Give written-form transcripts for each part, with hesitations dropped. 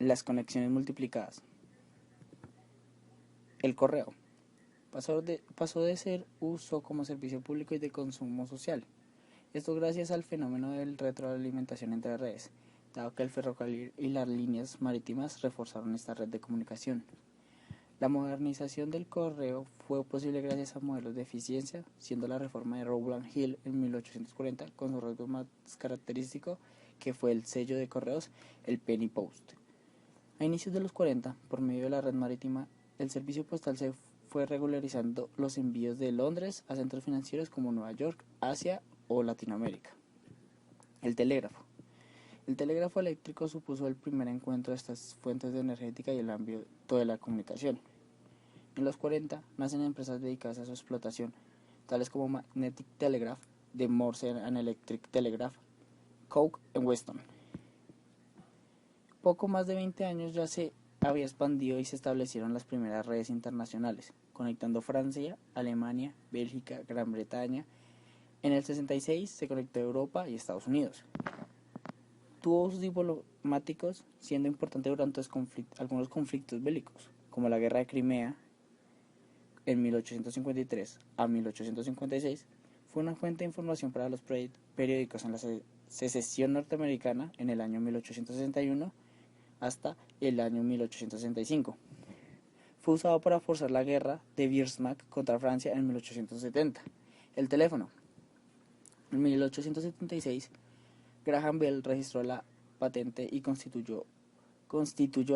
Las conexiones multiplicadas. El correo pasó de ser uso como servicio público y de consumo social. Esto gracias al fenómeno de retroalimentación entre redes, dado que el ferrocarril y las líneas marítimas reforzaron esta red de comunicación. La modernización del correo fue posible gracias a modelos de eficiencia, siendo la reforma de Rowland Hill en 1840 con su rasgo más característico, que fue el sello de correos, el Penny Post. A inicios de los 40, por medio de la red marítima, el servicio postal se fue regularizando los envíos de Londres a centros financieros como Nueva York, Asia o Latinoamérica. El telégrafo. El telégrafo eléctrico supuso el primer encuentro de estas fuentes de energética y el ámbito de la comunicación. En los 40 nacen empresas dedicadas a su explotación, tales como Magnetic Telegraph, de Morse and Electric Telegraph, Coke and Weston. Poco más de 20 años ya se había expandido y se establecieron las primeras redes internacionales, conectando Francia, Alemania, Bélgica, Gran Bretaña. En el 66 se conectó Europa y Estados Unidos. Tuvo usos diplomáticos, siendo importante durante algunos conflictos bélicos, como la Guerra de Crimea en 1853 a 1856. Fue una fuente de información para los periódicos en la secesión norteamericana en el año 1861 hasta el año 1865. Fue usado para forzar la guerra de Bismarck contra Francia en 1870. El teléfono. En 1876, Graham Bell registró la patente y constituyó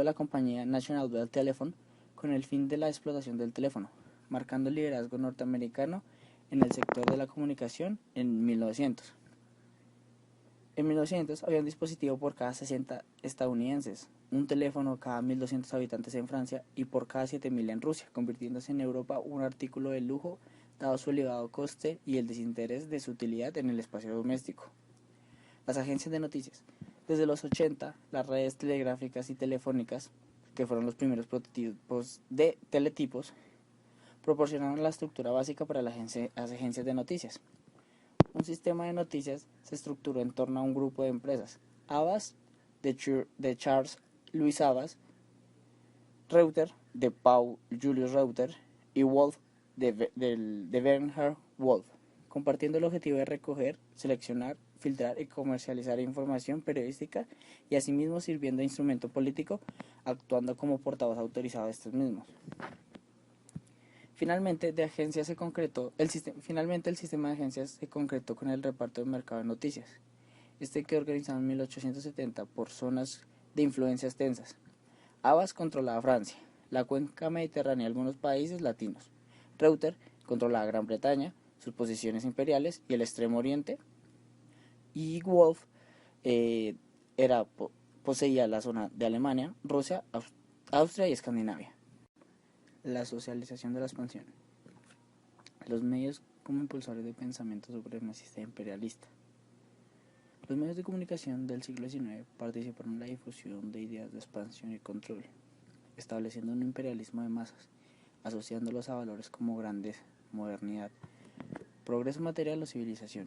la compañía National Bell Telephone con el fin de la explotación del teléfono, marcando el liderazgo norteamericano en el sector de la comunicación en 1900. En 1900 había un dispositivo por cada 60 estadounidenses, un teléfono cada 1.200 habitantes en Francia y por cada 7.000 en Rusia, convirtiéndose en Europa un artículo de lujo dado su elevado coste y el desinterés de su utilidad en el espacio doméstico. Las agencias de noticias. Desde los 80, las redes telegráficas y telefónicas, que fueron los primeros prototipos de teletipos, proporcionaron la estructura básica para las agencias de noticias. Un sistema de noticias se estructuró en torno a un grupo de empresas: Havas, de Charles Louis Havas; Reuter, de Paul Julius Reuter; y Wolf, de Bernhard Wolf, compartiendo el objetivo de recoger, seleccionar, filtrar y comercializar información periodística y asimismo sirviendo de instrumento político, actuando como portavoz autorizado de estos mismos. Finalmente, el sistema de agencias se concretó con el reparto del mercado de noticias. Este quedó organizado en 1870 por zonas de influencias tensas. Havas controlaba Francia, la cuenca mediterránea y algunos países latinos. Reuter controlaba Gran Bretaña, sus posiciones imperiales y el Extremo Oriente. Y Wolf poseía la zona de Alemania, Rusia, Austria y Escandinavia. La socialización de la expansión. Los medios como impulsores de pensamiento supremacista e imperialista. Los medios de comunicación del siglo XIX participaron en la difusión de ideas de expansión y control, estableciendo un imperialismo de masas, asociándolos a valores como grandeza, modernidad, progreso material o civilización.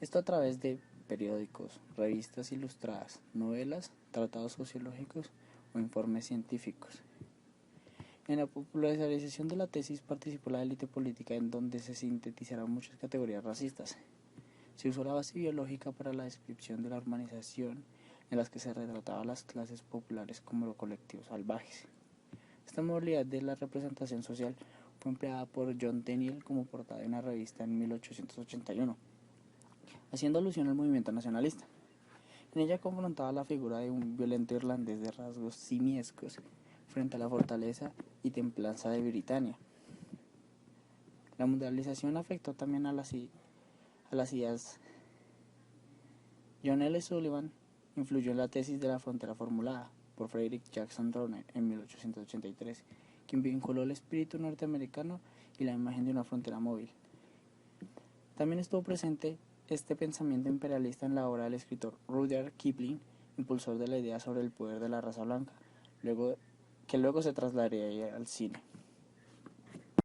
Esto a través de periódicos, revistas ilustradas, novelas, tratados sociológicos o informes científicos. En la popularización de la tesis participó la élite política, en donde se sintetizaron muchas categorías racistas. Se usó la base biológica para la descripción de la urbanización, en las que se retrataba a las clases populares como los colectivos salvajes. Esta modalidad de la representación social fue empleada por John Tenniel como portada de una revista en 1881, haciendo alusión al movimiento nacionalista. En ella confrontaba la figura de un violento irlandés de rasgos simiescos frente a la fortaleza y templanza de Britania. La mundialización afectó también a las ideas. John L. Sullivan influyó en la tesis de la frontera formulada por Frederick Jackson Turner en 1883, quien vinculó el espíritu norteamericano y la imagen de una frontera móvil. También estuvo presente este pensamiento imperialista en la obra del escritor Rudyard Kipling, impulsor de la idea sobre el poder de la raza blanca, que luego se trasladaría al cine.